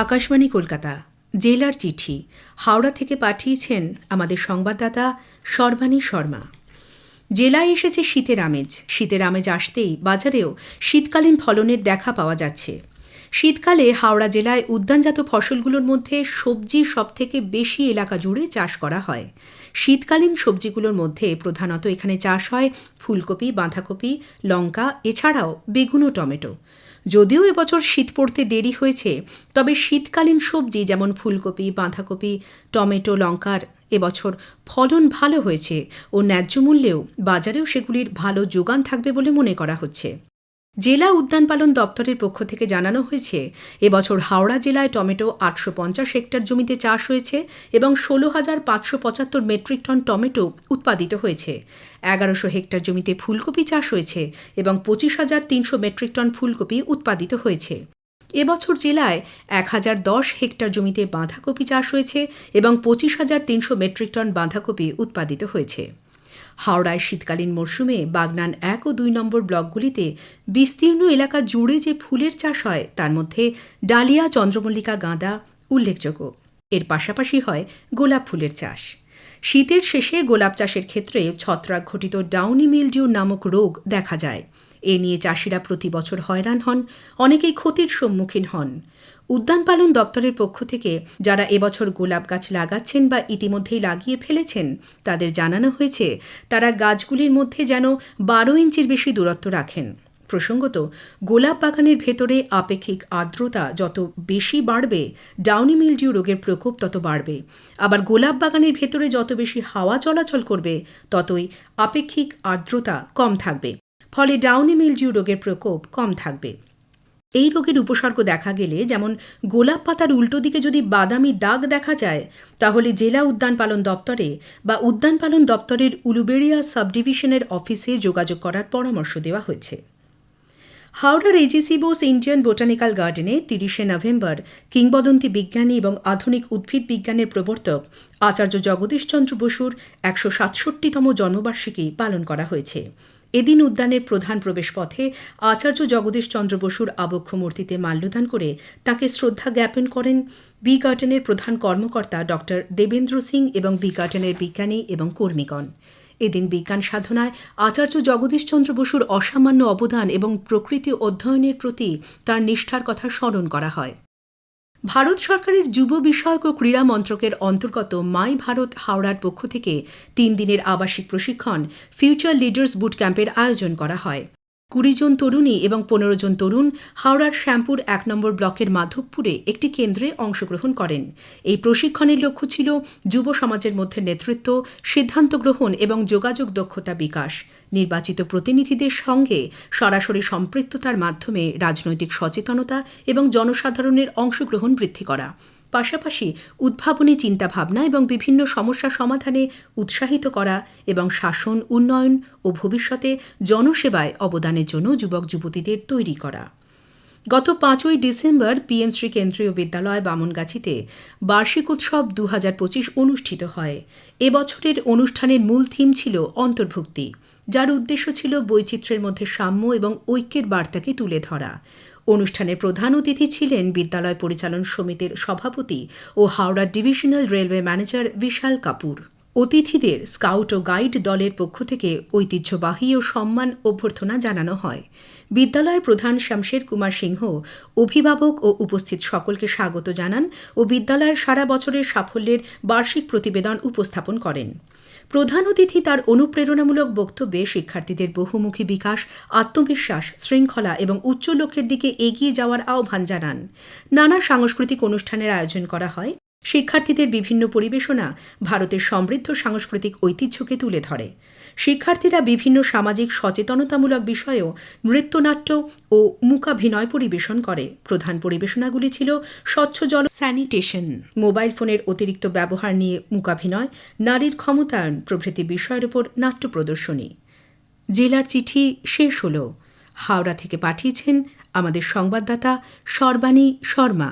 আকাশবাণী কলকাতা জেলার চিঠি হাওড়া থেকে পাঠিয়েছেন আমাদের সংবাদদাতা সর্বাণী শর্মা। জেলায় এসেছে শীতের আমেজ আসতেই বাজারেও শীতকালীন ফলনের দেখা পাওয়া যাচ্ছে। শীতকালে হাওড়া জেলায় উদ্যানজাত ফসলগুলোর মধ্যে সবজি সবথেকে বেশি এলাকা জুড়ে চাষ করা হয়। শীতকালীন সবজিগুলোর মধ্যে প্রধানত এখানে চাষ হয় ফুলকপি, বাঁধাকপি, লঙ্কা, এছাড়াও বেগুন ও টমেটো। যদিও এবছর শীত পড়তে দেরি হয়েছে, তবে শীতকালীন সবজি যেমন ফুলকপি, বাঁধাকপি, টমেটো, লঙ্কার এবছর ফলন ভালো হয়েছে ও ন্যায্য মূল্যেও বাজারেও সেগুলির ভালো যোগান থাকবে বলে মনে করা হচ্ছে। জেলা উদ্যান পালন দপ্তরের পক্ষ থেকে জানানো হয়েছে, এবছর হাওড়া জেলায় টমেটো 850 হেক্টর জমিতে চাষ হয়েছে এবং 16,575 মেট্রিক টন টমেটো উৎপাদিত হয়েছে। 1100 হেক্টর জমিতে ফুলকপি চাষ হয়েছে এবং 25,300 মেট্রিক টন ফুলকপি উৎপাদিত হয়েছে। এবছর জেলায় 1010 হেক্টর জমিতে বাঁধাকপি চাষ হয়েছে এবং 25,300 মেট্রিক টন বাঁধাকপি উৎপাদিত হয়েছে। হাওড়ায় শীতকালীন মরশুমে বাগনান 1 ও 2 নম্বর ব্লকগুলিতে বিস্তীর্ণ এলাকা জুড়ে যে ফুলের চাষ হয় তার মধ্যে ডালিয়া, চন্দ্রমল্লিকা, গাঁদা উল্লেখযোগ্য। এর পাশাপাশি হয় গোলাপ ফুলের চাষ। শীতের শেষে গোলাপ চাষের ক্ষেত্রে ছত্রাক ঘটিত ডাউনি মিলডিউ নামক রোগ দেখা যায়। এ নিয়ে চাষিরা প্রতি বছর হয়রান হন, অনেকেই ক্ষতির সম্মুখীন হন। উদ্যান পালন দপ্তরের পক্ষ থেকে যারা এবছর গোলাপ গাছ লাগাচ্ছেন বা ইতিমধ্যেই লাগিয়ে ফেলেছেন তাদের জানানো হয়েছে তারা গাছগুলির মধ্যে যেন 12 ইঞ্চির বেশি দূরত্ব রাখেন। প্রসঙ্গত, গোলাপ বাগানের ভেতরে আপেক্ষিক আর্দ্রতা যত বেশি বাড়বে ডাউনি মিলডিউ রোগের প্রকোপ তত বাড়বে। আবার গোলাপ বাগানের ভেতরে যত বেশি হাওয়া চলাচল করবে ততই আপেক্ষিক আর্দ্রতা কম থাকবে, ফলে ডাউনি মিলডিউ রোগের প্রকোপ কম থাকবে। এই রোগের উপসর্গ দেখা গেলে, যেমন গোলাপ পাতার উল্টো দিকে যদি বাদামি দাগ দেখা যায়, তাহলে জেলা উদ্যান পালন দপ্তরে বা উদ্যান পালন দপ্তরের উলুবেড়িয়া সাব ডিভিশনের অফিসে যোগাযোগ করার পরামর্শ দেওয়া হয়েছে। হাওড়ার এজিসি বোস ইন্ডিয়ান বোটানিক্যাল গার্ডেনে 30শে নভেম্বর কিংবদন্তি বিজ্ঞানী এবং আধুনিক উদ্ভিদ বিজ্ঞানের প্রবর্তক আচার্য জগদীশচন্দ্র বসুর 167তম জন্মবার্ষিকী পালন করা হয়েছে। এদিন উদ্যানের প্রধান প্রবেশপথে আচার্য জগদীশচন্দ্র বসুর আবক্ষ মূর্তিতে মাল্যদান করে তাঁকে শ্রদ্ধা জ্ঞাপন করেন বি গার্ডেনের প্রধান কর্মকর্তা ডক্টর দেবেন্দ্র সিং এবং বি গার্ডেনের বিজ্ঞানী এবং কর্মীগণ। এদিন বিজ্ঞান সাধনায় আচার্য জগদীশচন্দ্র বসুর অসামান্য অবদান এবং প্রকৃতি অধ্যয়নের প্রতি তাঁর নিষ্ঠার কথা স্মরণ করা হয়। ভারত সরকারের যুব বিষয়ক ও ক্রীড়া মন্ত্রকের অন্তর্গত মাই ভারত হাওড়ার পক্ষ থেকে 3 দিনের আবাসিক প্রশিক্ষণ ফিউচার লিডার্স বুট ক্যাম্পের আয়োজন করা হয়। 20 জন তরুণী এবং 15 জন তরুণ হাওড়ার শ্যামপুর 1 নম্বর ব্লকের মাধবপুরে একটি কেন্দ্রে অংশগ্রহণ করেন। এই প্রশিক্ষণের লক্ষ্য ছিল যুব সমাজের মধ্যে নেতৃত্ব, সিদ্ধান্ত গ্রহণ এবং যোগাযোগ দক্ষতা বিকাশ, নির্বাচিত প্রতিনিধিদের সঙ্গে সরাসরি সম্পৃক্ততার মাধ্যমে রাজনৈতিক সচেতনতা এবং জনসাধারণের অংশগ্রহণ বৃদ্ধি করা, পাশাপাশি উদ্ভাবনী চিন্তাভাবনা এবং বিভিন্ন সমস্যা সমাধানে উৎসাহিত করা এবং শাসন, উন্নয়ন ও ভবিষ্যতে জনসেবায় অবদানের জন্য যুবক যুবতীদের তৈরি করা। গত 5ই ডিসেম্বর পিএমশ্রী কেন্দ্রীয় বিদ্যালয় বামনগাছিতে বার্ষিক উৎসব 2025 অনুষ্ঠিত হয়। এবছরের অনুষ্ঠানের মূল থিম ছিল অন্তর্ভুক্তি, যার উদ্দেশ্য ছিল বৈচিত্র্যের মধ্যে সাম্য এবং ঐক্যের বার্তাকে তুলে ধরা। অনুষ্ঠানের প্রধান অতিথি ছিলেন বিদ্যালয় পরিচালন সমিতির সভাপতি ও হাওড়া ডিভিশনাল রেলওয়ে ম্যানেজার বিশাল কাপুর। অতিথিদের স্কাউট ও গাইড দলের পক্ষ থেকে ঐতিহ্যবাহী ও সম্মান অভ্যর্থনা জানানো হয়। বিদ্যালয়ের প্রধান শামশের কুমার সিংহ অভিভাবক ও উপস্থিত সকলকে স্বাগত জানান ও বিদ্যালয়ের সারা বছরের সাফল্যের বার্ষিক প্রতিবেদন উপস্থাপন করেন। প্রধান অতিথি তার অনুপ্রেরণামূলক বক্তব্যে শিক্ষার্থীদের বহুমুখী বিকাশ, আত্মবিশ্বাস, শৃঙ্খলা এবং উচ্চ লক্ষ্যের দিকে এগিয়ে যাওয়ার আহ্বান জানান। নানা সাংস্কৃতিক অনুষ্ঠানের আয়োজন করা হয়। শিক্ষার্থীদের বিভিন্ন পরিবেশনা ভারতের সমৃদ্ধ সাংস্কৃতিক ঐতিহ্যকে তুলে ধরে। শিক্ষার্থীরা বিভিন্ন সামাজিক সচেতনতামূলক বিষয়েও নৃত্যনাট্য ও মূকাভিনয় পরিবেশন করে। প্রধান পরিবেশনাগুলি ছিল স্বচ্ছ জল, স্যানিটেশন, মোবাইল ফোনের অতিরিক্ত ব্যবহার নিয়ে মূকাভিনয়, নারীর ক্ষমতায়ন প্রভৃতি বিষয়ের উপর নাট্য প্রদর্শনী। জেলার চিঠি শেষ হল। হাওড়া থেকে পাঠিয়েছেন আমাদের সংবাদদাতা সর্বাণী শর্মা।